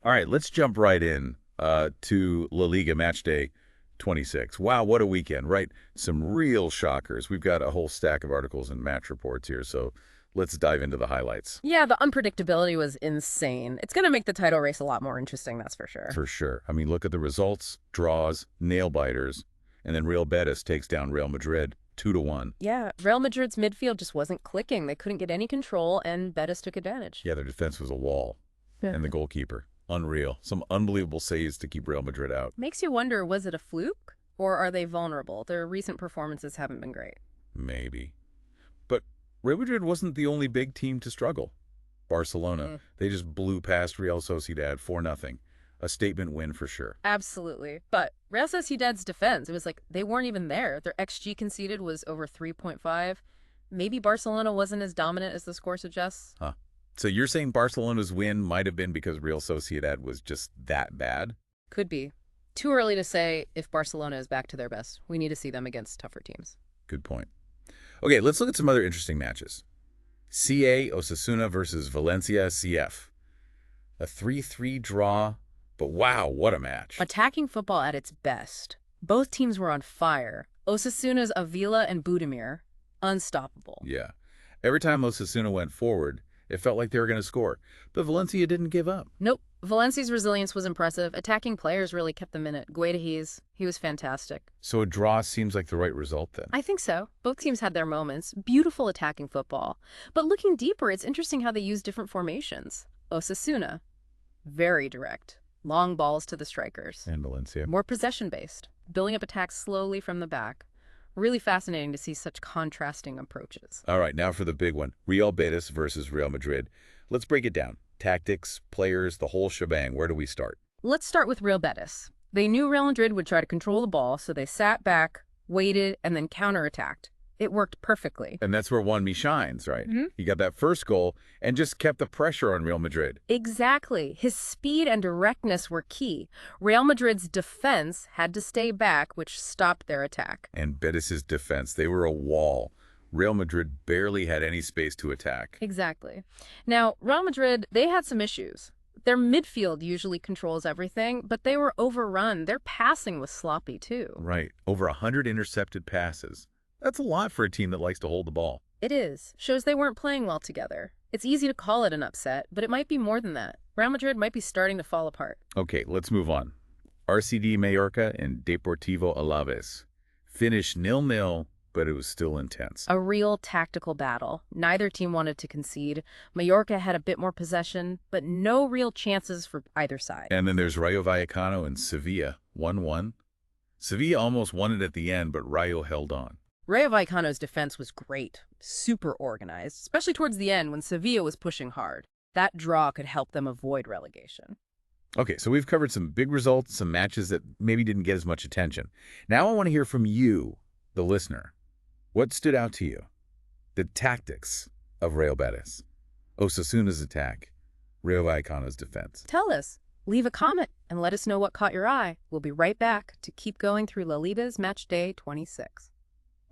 All right, let's jump right in to La Liga Matchday 26. Wow, what a weekend, right? Some real shockers. We've got a whole stack of articles and match reports here, so let's dive into the highlights. Yeah, the unpredictability was insane. It's going to make the title race a lot more interesting, that's for sure. For sure. I mean, look at the results, draws, nail-biters, and then Real Betis takes down Real Madrid 2-1. Yeah, Real Madrid's midfield just wasn't clicking. They couldn't get any control, and Betis took advantage. Yeah, their defense was a wall. Yeah. And the goalkeeper, unreal. Some unbelievable saves to keep Real Madrid out. Makes you wonder, was it a fluke, or are they vulnerable? Their recent performances haven't been great. Maybe. But Real Madrid wasn't the only big team to struggle. Barcelona, they just blew past Real Sociedad 4-0. A statement win for sure. Absolutely. But Real Sociedad's defense, it was like they weren't even there. Their XG conceded was over 3.5. Maybe Barcelona wasn't as dominant as the score suggests. Huh. So you're saying Barcelona's win might have been because Real Sociedad was just that bad? Could be. Too early to say if Barcelona is back to their best. We need to see them against tougher teams. Good point. Okay, let's look at some other interesting matches. CA Osasuna versus Valencia CF. A 3-3 draw, but wow, what a match. Attacking football at its best. Both teams were on fire. Osasuna's Avila and Budimir, unstoppable. Yeah. Every time Osasuna went forward, it felt like they were going to score. But Valencia didn't give up. Nope. Valencia's resilience was impressive. Attacking players really kept them in it. Guedes, he was fantastic. So a draw seems like the right result then. I think so. Both teams had their moments. Beautiful attacking football. But looking deeper, it's interesting how they use different formations. Osasuna, very direct. Long balls to the strikers. And Valencia. More possession-based. Building up attacks slowly from the back. Really fascinating to see such contrasting approaches. All right, now for the big one. Real Betis versus Real Madrid. Let's break it down. Tactics, players, the whole shebang. Where do we start? Let's start with Real Betis. They knew Real Madrid would try to control the ball, so they sat back, waited, and then counterattacked. It worked perfectly. And that's where Juanmi shines, right? He got that first goal and just kept the pressure on Real Madrid. Exactly. His speed and directness were key. Real Madrid's defense had to stay back, which stopped their attack. And Betis' defense, they were a wall. Real Madrid barely had any space to attack. Exactly. Now, Real Madrid, they had some issues. Their midfield usually controls everything, but they were overrun. Their passing was sloppy, too. Right. Over 100 intercepted passes. That's a lot for a team that likes to hold the ball. It is. Shows they weren't playing well together. It's easy to call it an upset, but it might be more than that. Real Madrid might be starting to fall apart. Okay, let's move on. RCD Mallorca and Deportivo Alaves. Finished 0-0, but it was still intense. A real tactical battle. Neither team wanted to concede. Mallorca had a bit more possession, but no real chances for either side. And then there's Rayo Vallecano and Sevilla, 1-1. Sevilla almost won it at the end, but Rayo held on. Rayo Vallecano's defense was great, super organized, especially towards the end when Sevilla was pushing hard. That draw could help them avoid relegation. Okay, so we've covered some big results, some matches that maybe didn't get as much attention. Now I want to hear from you, the listener. What stood out to you? The tactics of Real Betis, Osasuna's attack, Rayo Vallecano's defense. Tell us. Leave a comment and let us know what caught your eye. We'll be right back to keep going through La Liga's Matchday 26.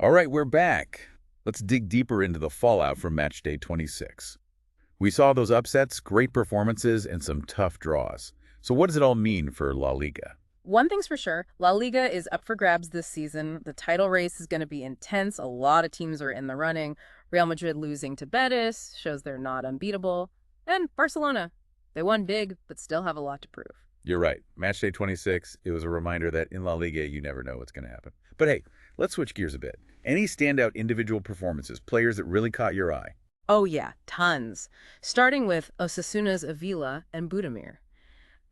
All right, we're back. Let's dig deeper into the fallout from Matchday 26. We saw those upsets, great performances, and some tough draws. So what does it all mean for La Liga? One thing's for sure, La Liga is up for grabs this season. The title race is going to be intense. A lot of teams are in the running. Real Madrid losing to Betis shows they're not unbeatable. And Barcelona, they won big, but still have a lot to prove. You're right. Matchday 26, it was a reminder that in La Liga, you never know what's going to happen. But hey, let's switch gears a bit. Any standout individual performances, players that really caught your eye? Oh yeah, tons. Starting with Osasuna's Avila and Budimir.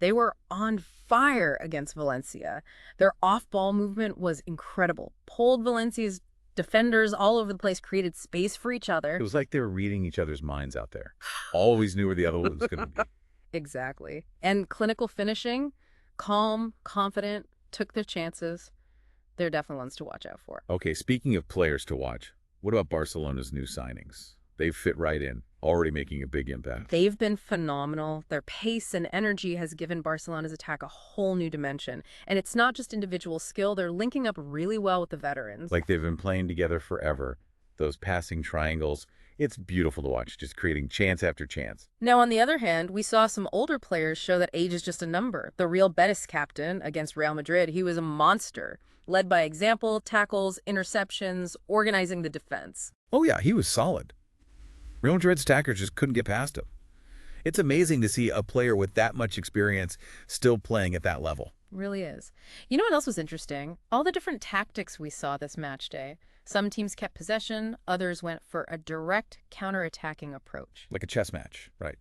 They were on fire against Valencia. Their off-ball movement was incredible. Pulled Valencia's defenders all over the place, created space for each other. It was like they were reading each other's minds out there. Always knew where the other one was going to be. Exactly. And clinical finishing, calm, confident, took their chances. They're definitely ones to watch out for. Okay, speaking of players to watch, what about Barcelona's new signings? They fit right in, already making a big impact. They've been phenomenal. Their pace and energy has given Barcelona's attack a whole new dimension. And it's not just individual skill. They're linking up really well with the veterans. Like they've been playing together forever. Those passing triangles, It's beautiful to watch, just creating chance after chance. Now, on the other hand, we saw some older players show that age is just a number. The Real Betis captain against Real Madrid, he was a monster, led by example, tackles, interceptions, organizing the defense. Oh yeah, he was solid. Real Madrid's attackers just couldn't get past him. It's amazing to see a player with that much experience still playing at that level. Really is. You know what else was interesting? All the different tactics we saw this match day. Some teams kept possession, others went for a direct counter-attacking approach. Like a chess match, right?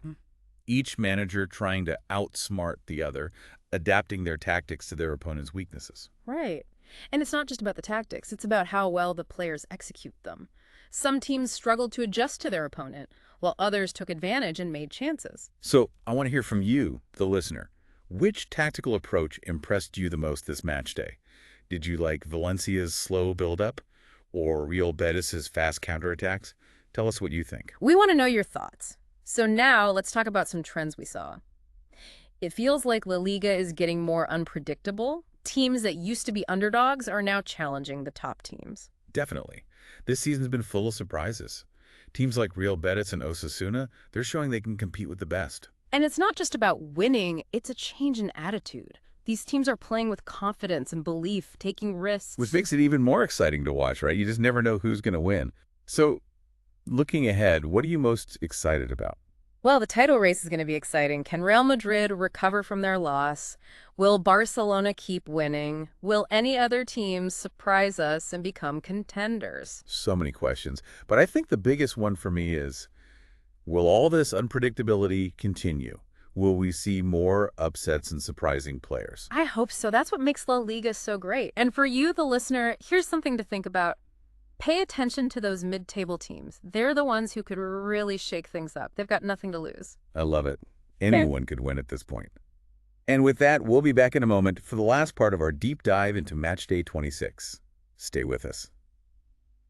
Each manager trying to outsmart the other, adapting their tactics to their opponent's weaknesses. Right. And it's not just about the tactics, it's about how well the players execute them. Some teams struggled to adjust to their opponent, while others took advantage and made chances. So I want to hear from you, the listener. Which tactical approach impressed you the most this match day? Did you like Valencia's slow build-up or Real Betis's fast counterattacks? Tell us what you think. We want to know your thoughts. So now let's talk about some trends we saw. It feels like La Liga is getting more unpredictable. Teams that used to be underdogs are now challenging the top teams. Definitely. This season's been full of surprises. Teams like Real Betis and Osasuna, they're showing they can compete with the best. And it's not just about winning, it's a change in attitude. These teams are playing with confidence and belief, taking risks. Which makes it even more exciting to watch, right? You just never know who's going to win. So, looking ahead, what are you most excited about? Well, the title race is going to be exciting. Can Real Madrid recover from their loss? Will Barcelona keep winning? Will any other teams surprise us and become contenders? So many questions. But I think the biggest one for me is, will all this unpredictability continue? Will we see more upsets and surprising players? I hope so. That's what makes La Liga so great. And for you, the listener, here's something to think about. Pay attention to those mid-table teams. They're the ones who could really shake things up. They've got nothing to lose. I love it. Anyone could win at this point. And with that, we'll be back in a moment for the last part of our deep dive into Matchday 26. Stay with us.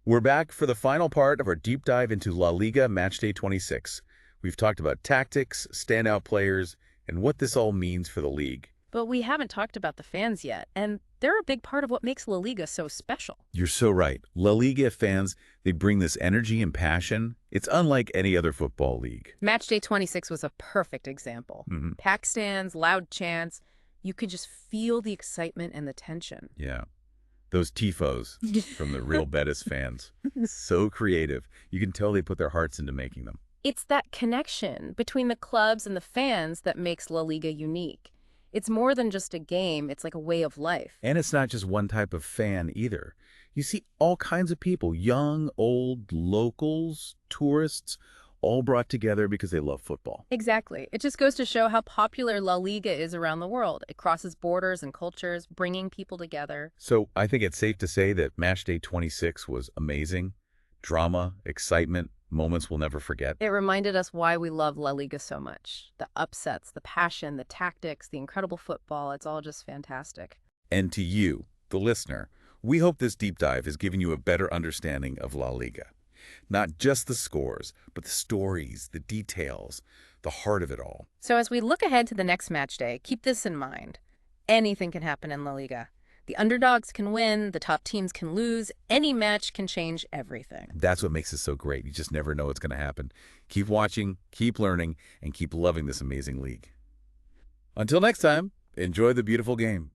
We're back for the final part of our deep dive into La Liga Matchday 26. We've talked about tactics, standout players, and what this all means for the league. But we haven't talked about the fans yet, and they're a big part of what makes La Liga so special. You're so right. La Liga fans, they bring this energy and passion. It's unlike any other football league. Matchday 26 was a perfect example. Packed stands, loud chants. You could just feel the excitement and the tension. Yeah. Those tifos from the Real Betis fans. So creative. You can tell they put their hearts into making them. It's that connection between the clubs and the fans that makes La Liga unique. It's more than just a game, it's like a way of life. And it's not just one type of fan either. You see all kinds of people, young, old, locals, tourists, all brought together because they love football. Exactly. It just goes to show how popular La Liga is around the world. It crosses borders and cultures, bringing people together. So I think it's safe to say that Matchday 26 was amazing. Drama, excitement, moments we'll never forget. It reminded us why we love La Liga so much. The upsets, the passion, the tactics, the incredible football. It's all just fantastic. And to you, the listener, we hope this deep dive has given you a better understanding of La Liga. Not just the scores, but the stories, the details, the heart of it all. So as we look ahead to the next match day, keep this in mind. Anything can happen in La Liga. The underdogs can win, the top teams can lose, any match can change everything. That's what makes it so great. You just never know what's going to happen. Keep watching, keep learning, and keep loving this amazing league. Until next time, enjoy the beautiful game.